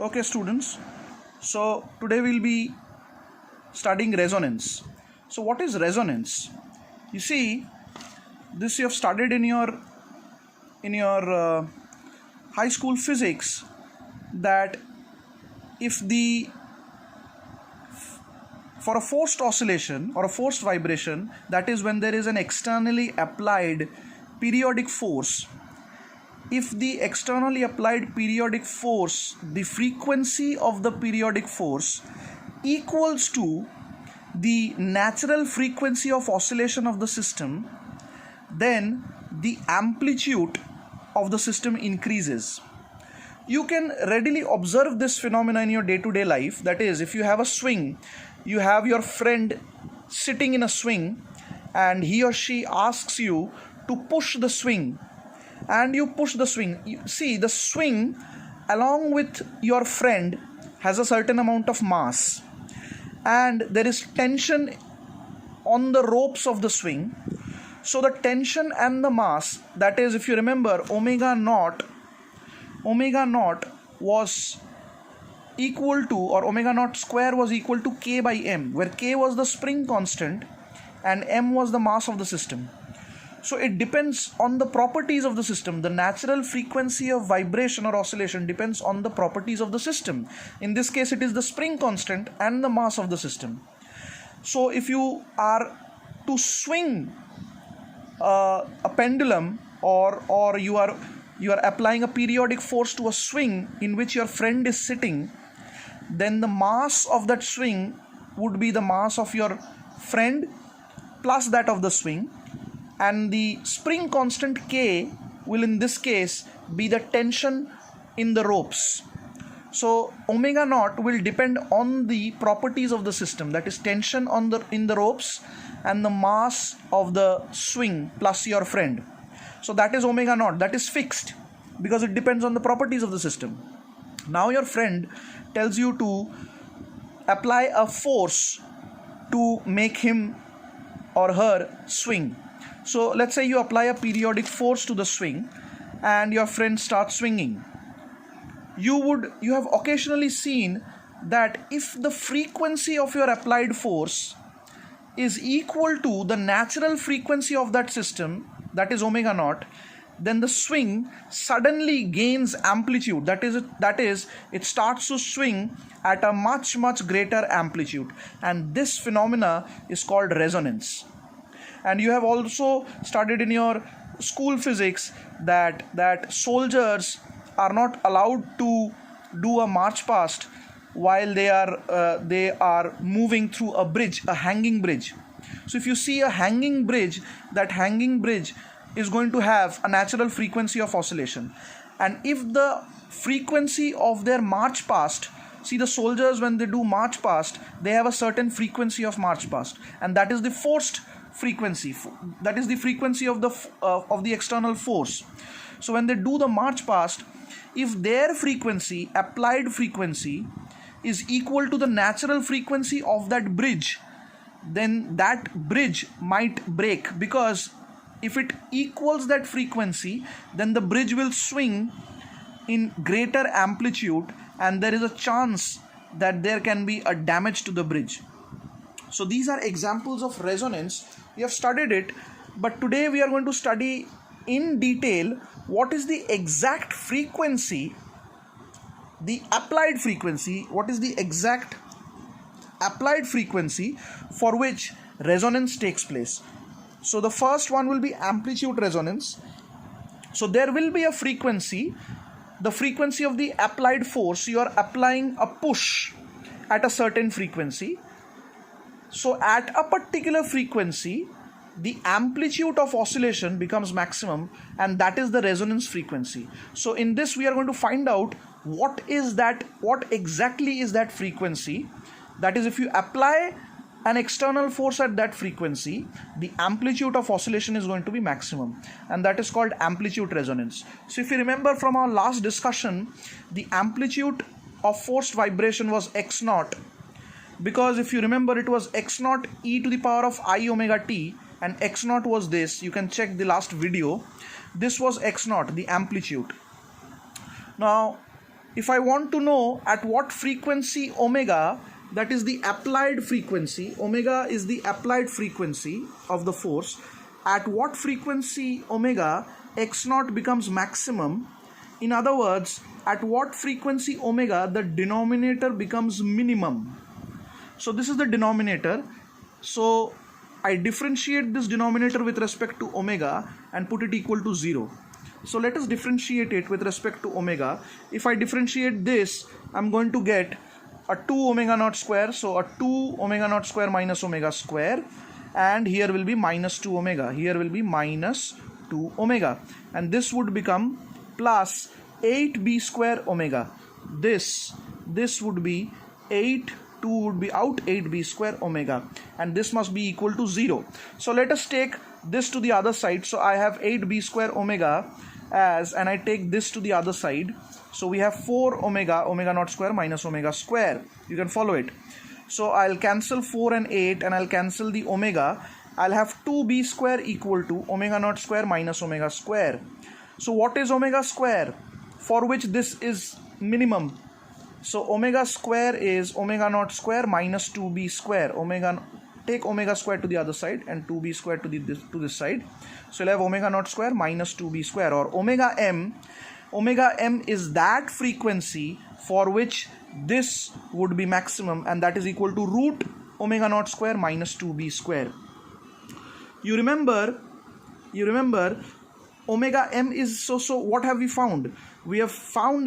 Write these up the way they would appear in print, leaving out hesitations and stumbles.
Okay, students. So today we'll be studying resonance. So what is resonance? You see, this you have studied in your high school physics, that if the for a forced oscillation or a forced vibration, that is when there is an externally applied periodic force. If the externally applied periodic force, the frequency of the periodic force equals to the natural frequency of oscillation of the system, then the amplitude of the system increases. You can readily observe this phenomena in your day-to-day life. That is, if you have a swing, you have your friend sitting in a swing and he or she asks you to push the swing, and you push the swing. You see, the swing along with your friend has a certain amount of mass, and there is tension on the ropes of the swing. So the tension and the mass, that is, if you remember, omega naught was equal to, or omega naught square was equal to k by m, where k was the spring constant and m was the mass of the system. So it depends on the properties of the system. The natural frequency of vibration or oscillation depends on the properties of the system. In this case, it is the spring constant and the mass of the system. So if you are to swing a pendulum, or you are applying a periodic force to a swing in which your friend is sitting, then the mass of that swing would be the mass of your friend plus that of the swing, and the spring constant k will in this case be the tension in the ropes. So omega naught will depend on the properties of the system, that is tension in the ropes and the mass of the swing plus your friend. So that is omega naught, that is fixed because it depends on the properties of the system. Now your friend tells you to apply a force to make him or her swing. So let's say you apply a periodic force to the swing and your friend starts swinging. You have occasionally seen that if the frequency of your applied force is equal to the natural frequency of that system, that is omega naught, then the swing suddenly gains amplitude. That is, it starts to swing at a much greater amplitude, and this phenomena is called resonance. And you have also studied in your school physics that soldiers are not allowed to do a march past while they are moving through a bridge, a hanging bridge. So if you see a hanging bridge, that hanging bridge is going to have a natural frequency of oscillation, and if the frequency of their march past, see, the soldiers when they do march past, they have a certain frequency of march past, and that is the forced frequency, that is the frequency of the external force. So when they do the march past, if their frequency, applied frequency, is equal to the natural frequency of that bridge, then that bridge might break, because if it equals that frequency, then the bridge will swing in greater amplitude and there is a chance that there can be a damage to the bridge. So these are examples of resonance. We have studied it, but today we are going to study in detail what is the exact frequency, the applied frequency, what is the exact applied frequency for which resonance takes place. So the first one will be amplitude resonance. So there will be a frequency, the frequency of the applied force. You are applying a push at a certain frequency. So at a particular frequency, the amplitude of oscillation becomes maximum, and that is the resonance frequency. So in this we are going to find out what exactly is that frequency. That is, if you apply an external force at that frequency, the amplitude of oscillation is going to be maximum, and that is called amplitude resonance. So if you remember from our last discussion, the amplitude of forced vibration was x naught, because if you remember, it was x naught e to the power of I omega t, and x naught was this. You can check the last video. This was x naught, the amplitude. Now if I want to know at what frequency omega, that is the applied frequency, omega is the applied frequency of the force, at what frequency omega x naught becomes maximum, in other words, at what frequency omega the denominator becomes minimum. So this is the denominator. So I differentiate this denominator with respect to omega and put it equal to 0. So let us differentiate it with respect to omega. If I differentiate this, I'm going to get a 2 omega naught square. So a 2 omega naught square minus omega square. And here will be minus 2 omega. Here will be minus 2 omega. And this would become plus 8b square omega. This would be 8, 2 would be out, 8b square omega. And this must be equal to 0. So let us take this to the other side. So I have 8b square omega as, and I take this to the other side. So we have 4 omega naught square minus omega square. You can follow it. So I'll cancel 4 and 8 and I'll cancel the omega. I'll have 2b square equal to omega naught square minus omega square. So what is omega square? For which this is minimum. So omega square is omega naught square minus 2b square. Take omega square to the other side and 2b square to this side. So you'll have omega naught square minus 2b square, or omega m. Omega m is that frequency for which this would be maximum, and that is equal to root omega naught square minus 2b square. You remember omega m is so what have we found? We have found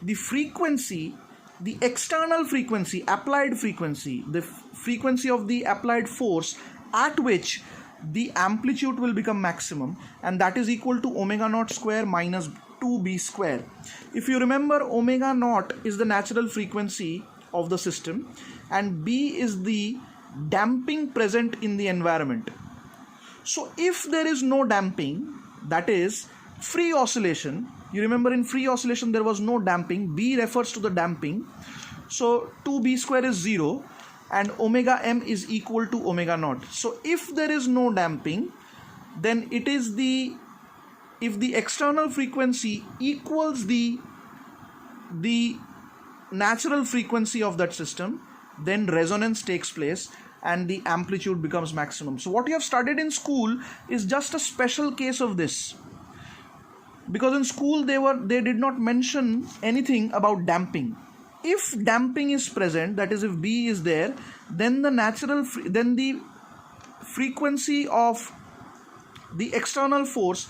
the frequency, the external frequency, applied frequency, the frequency of the applied force at which the amplitude will become maximum, and that is equal to omega naught square minus 2b square. If you remember, omega naught is the natural frequency of the system and b is the damping present in the environment. So if there is no damping, that is free oscillation, you remember in free oscillation there was no damping, b refers to the damping, so 2b square is 0 and omega m is equal to omega naught. So if there is no damping, then it is if the external frequency equals the natural frequency of that system, then resonance takes place and the amplitude becomes maximum. So what you have studied in school is just a special case of this, because in school they did not mention anything about damping. If damping is present, that is if B is there, then the frequency of the external force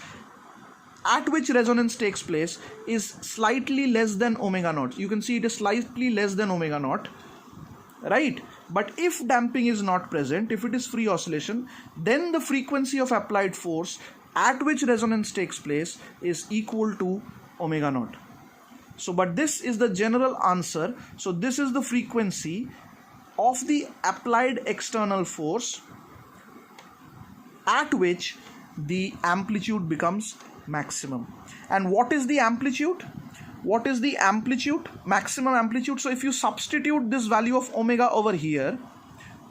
at which resonance takes place is slightly less than omega naught. You can see it is slightly less than omega naught, right? But if damping is not present, if it is free oscillation, then the frequency of applied force at which resonance takes place is equal to omega naught. So, but this is the general answer. So this is the frequency of the applied external force at which the amplitude becomes maximum. And what is the amplitude? What is the amplitude? Maximum amplitude. So if you substitute this value of omega over here,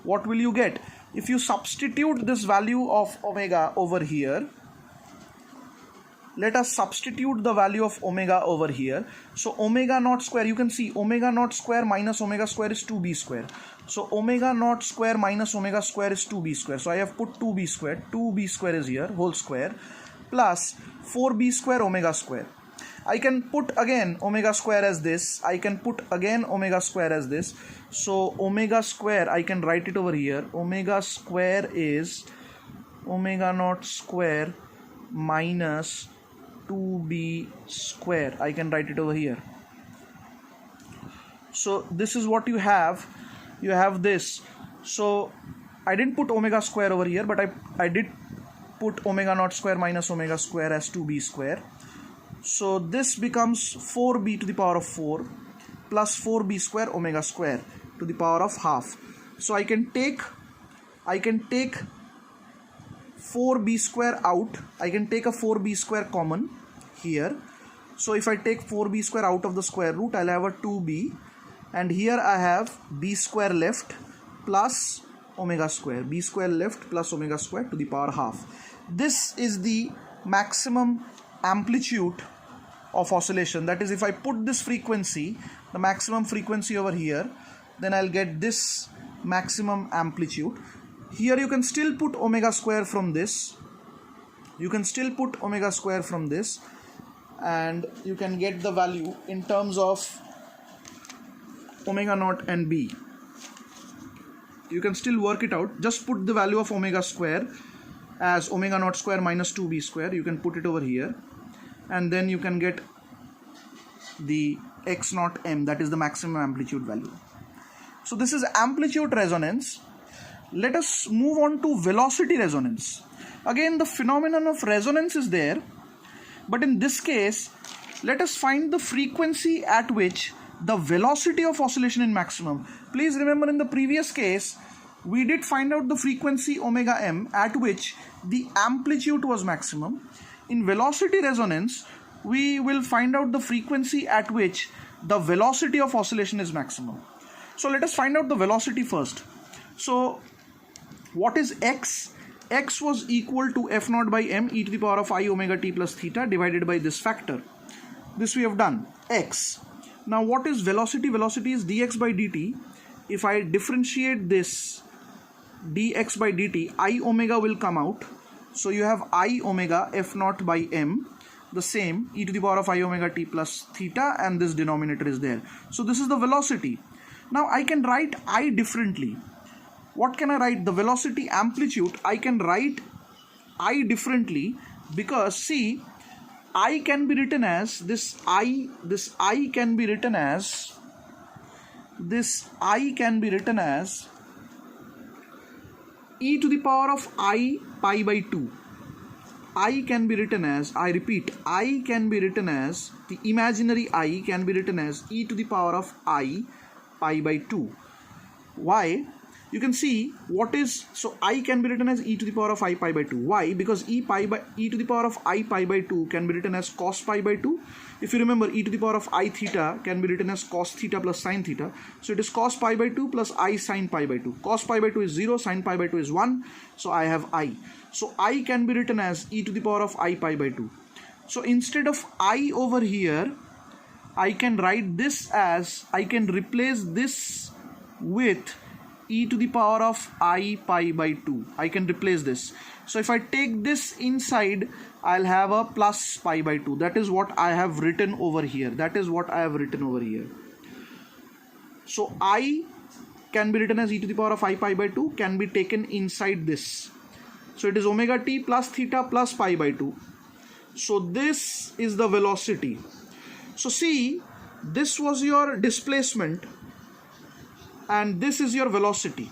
what will you get? If you substitute this value of omega over here, let us substitute the value of omega over here. So omega naught square, you can see omega naught square minus omega square is 2b square. So omega naught square minus omega square is 2b square. So I have put 2b square. 2b square is here, whole square, plus 4b square omega square. I can put again omega square as this. I can put again omega square as this. So omega square, I can write it over here. Omega square is omega naught square minus 2b square. I can write it over here. So this is what you have. You have this. So I didn't put omega square over here, but I did put omega naught square minus omega square as 2b square. So this becomes 4b to the power of 4 plus 4b square omega square to the power of half. So I can take 4b square out. I can take a 4b square common here. So if I take 4b square out of the square root, I'll have a 2b, and here I have b square left plus omega square, b square left plus omega square to the power half. This is the maximum amplitude of oscillation, that is if I put this frequency, the maximum frequency over here, then I'll get this maximum amplitude. Here you can still put omega square from this, you can still put omega square from this, and you can get the value in terms of omega naught and b. You can still work it out. Just put the value of omega square as omega naught square minus 2b square. You can put it over here, and then you can get the x naught m, that is the maximum amplitude value. So this is amplitude resonance. Let us move on to velocity resonance. Again, the phenomenon of resonance is there, but in this case, let us find the frequency at which the velocity of oscillation is maximum. Please remember, in the previous case, we did find out the frequency omega m at which the amplitude was maximum. In velocity resonance, we will find out the frequency at which the velocity of oscillation is maximum. So let us find out the velocity first. So what is x? X was equal to f naught by m e to the power of I omega t plus theta divided by this factor. This we have done, x. Now what is velocity? Velocity is dx by dt. If I differentiate this dx by dt, I omega will come out. So you have I omega f naught by m, the same e to the power of I omega t plus theta, and this denominator is there. So this is the velocity. Now I can write I differently. What can I write? The velocity amplitude, I can write I differently, because see, I can be written as this I can be written as e to the power of I pi by 2. I can be written as, I repeat, I can be written as, the imaginary I can be written as e to the power of I pi by 2. Why? You can see what is, so I can be written as e to the power of I pi by 2. Why? Because e to the power of I pi by 2 can be written as cos pi by 2. If you remember, e to the power of I theta can be written as cos theta plus sin theta. So it is cos pi by 2 plus I sin pi by 2. Cos pi by 2 is 0, sin pi by 2 is 1. So I have I. So I can be written as e to the power of I pi by 2. So instead of I over here, I can write this as, I can replace this with e to the power of I pi by 2. I can replace this. So if I take this inside, I'll have a plus pi by 2. That is what I have written over here. So I can be written as e to the power of I pi by 2, can be taken inside this. So it is omega t plus theta plus pi by 2. So this is the velocity. So see, this was your displacement and this is your velocity.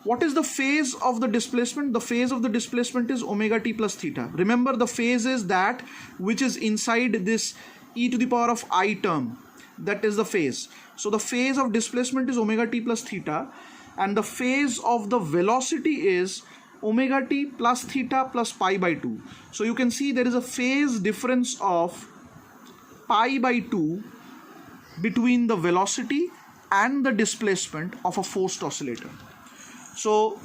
What is the phase of the displacement? The phase of the displacement is omega t plus theta. Remember, the phase is that which is inside this e to the power of I term. That is the phase. So the phase of displacement is omega t plus theta, and the phase of the velocity is omega t plus theta plus pi by 2. So you can see there is a phase difference of pi by 2 between the velocity and the displacement of a forced oscillator. So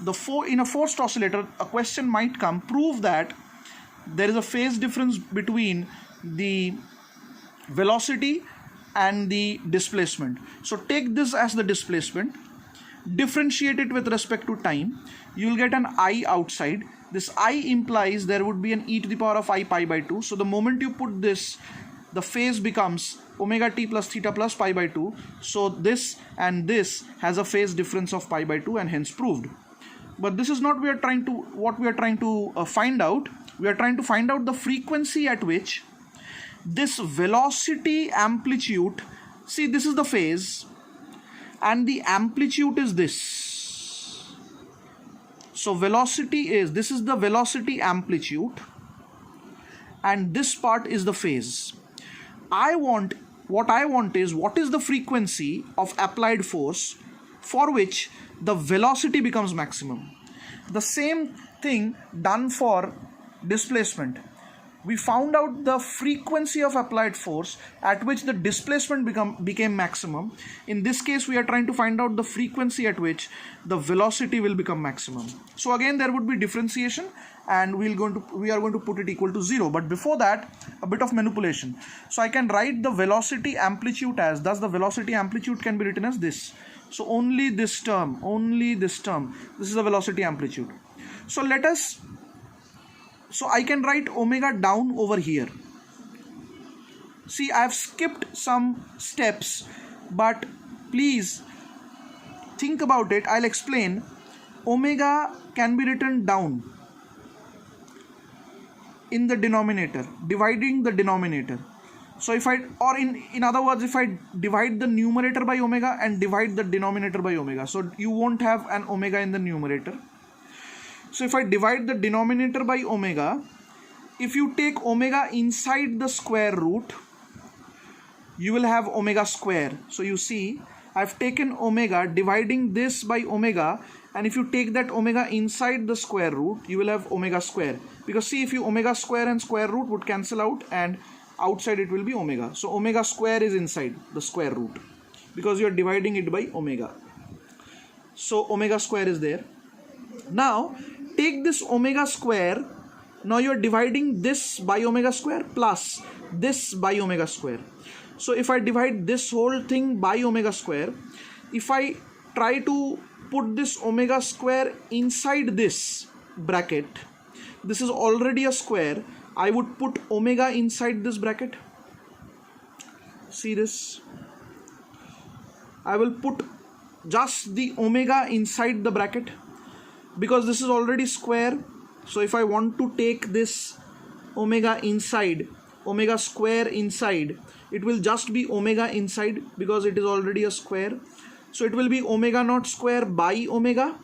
in a forced oscillator, a question might come, prove that there is a phase difference between the velocity and the displacement. So take this as the displacement, differentiate it with respect to time, you will get an I outside. This I implies there would be an e to the power of I pi by 2. So the moment you put this, the phase becomes omega t plus theta plus pi by 2. So this and this has a phase difference of pi by 2, and hence proved. But this is not what we are trying to find out. We are trying to find out the frequency at which this velocity amplitude, see, this is the phase and the amplitude is this. So velocity is, this is the velocity amplitude and this part is the phase. What I want is, what is the frequency of applied force for which the velocity becomes maximum. The same thing done for displacement. we found out the frequency of applied force at which the displacement became maximum. In this case, we are trying to find out the frequency at which the velocity will become maximum. So again, there would be differentiation, and we are going to put it equal to 0. But before that, a bit of manipulation. So I can write the velocity amplitude as, thus the velocity amplitude can be written as this. So only this term, this is the velocity amplitude. So I can write omega down over here. See, I have skipped some steps, but please think about it. I'll explain. Omega can be written down in the denominator, dividing the denominator. So if in other words, if I divide the numerator by omega and divide the denominator by omega, so you won't have an omega in the numerator. So if I divide the denominator by omega, if you take omega inside the square root, you will have omega square. So you see, I've taken omega, dividing this by omega, and if you take that omega inside the square root, you will have omega square. Because see, if you omega square and square root would cancel out, and outside it will be omega. So omega square is inside the square root because you are dividing it by omega. So omega square is there. Now take this omega square. Now you are dividing this by omega square plus this by omega square. So if I divide this whole thing by omega square, if I try to put this omega square inside this bracket, this is already a square, I would put omega inside this bracket. See this? I will put just the omega inside the bracket because this is already square. So if I want to take this omega inside, omega square inside, it will just be omega inside because it is already a square. So it will be omega naught square by omega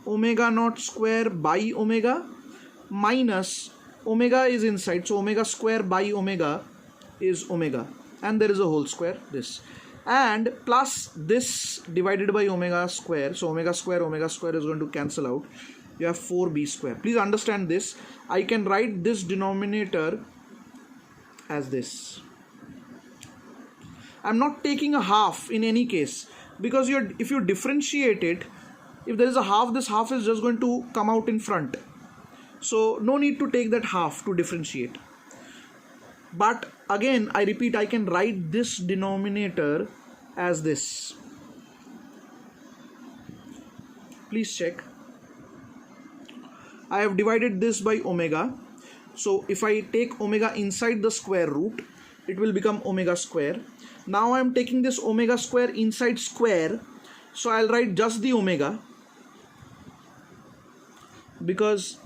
naught square by omega, minus omega is inside, so omega square by omega is omega, and there is a whole square, this, and plus this divided by omega square. So omega square is going to cancel out. You have 4b square. Please understand this. I can write this denominator as this. I'm not taking a half in any case, because if you differentiate it, if there is a half, this half is just going to come out in front. So no need to take that half to differentiate. But again, I repeat, I can write this denominator as this. Please check. I have divided this by omega. So if I take omega inside the square root, it will become omega square. Now I am taking this omega square inside square. So I'll write just the omega, because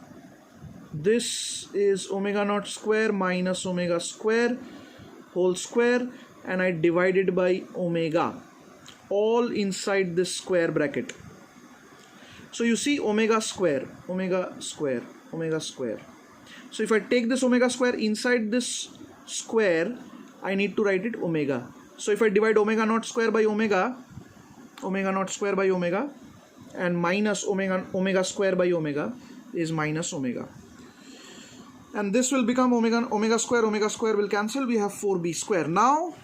this is omega naught square minus omega square whole square, and I divided by omega, all inside this square bracket. So you see omega square, omega square, omega square. So if I take this omega square inside this square, I need to write it omega. So if I divide omega naught square by omega naught square by omega, and minus omega square by omega is minus omega. And this will become omega square will cancel. We have 4b square. Now,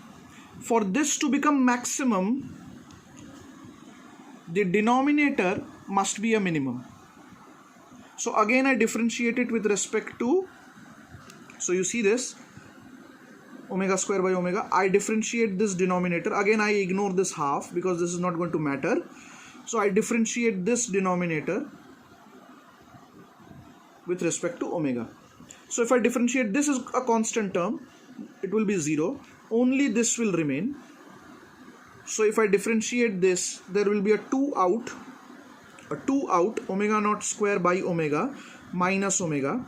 for this to become maximum, the denominator must be a minimum. So again, I differentiate it with respect to, so you see this, omega square by omega. I differentiate this denominator. Again, I ignore this half because this is not going to matter. So I differentiate this denominator with respect to omega. So if I differentiate, this is a constant term, it will be 0. Only this will remain. So if I differentiate this, there will be a 2 out, omega naught square by omega minus omega.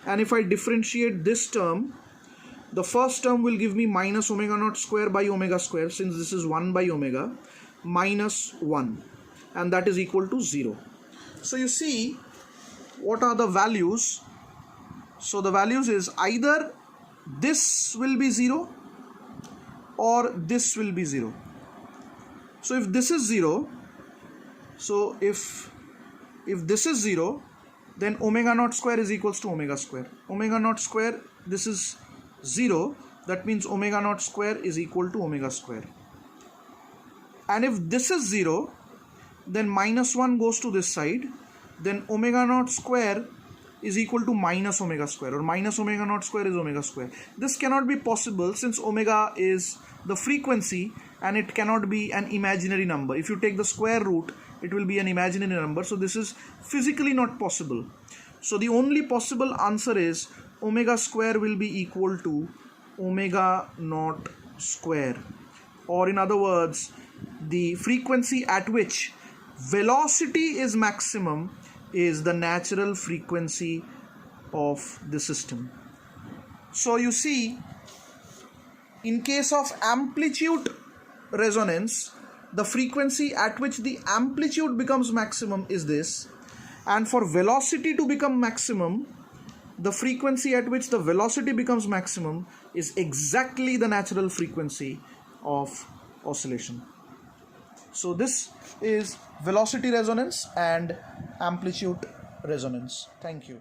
And if I differentiate this term, the first term will give me minus omega naught square by omega square, since this is 1 by omega, minus 1, and that is equal to 0. So you see, what are the values? So the values is either this will be 0 or this will be 0. So if this is 0, so if this is 0, then omega naught square is equals to omega square. Omega naught square this is 0, that means omega naught square is equal to omega square. And if this is 0, then minus 1 goes to this side, then omega naught square is equal to minus omega square, or minus omega naught square is omega square. This cannot be possible since omega is the frequency and it cannot be an imaginary number. If you take the square root, it will be an imaginary number. So this is physically not possible. So the only possible answer is omega square will be equal to omega naught square. Or in other words, the frequency at which velocity is maximum is the natural frequency of the system. So you see, in case of amplitude resonance, the frequency at which the amplitude becomes maximum is this, and for velocity to become maximum, the frequency at which the velocity becomes maximum is exactly the natural frequency of oscillation. So this is velocity resonance and amplitude resonance. Thank you.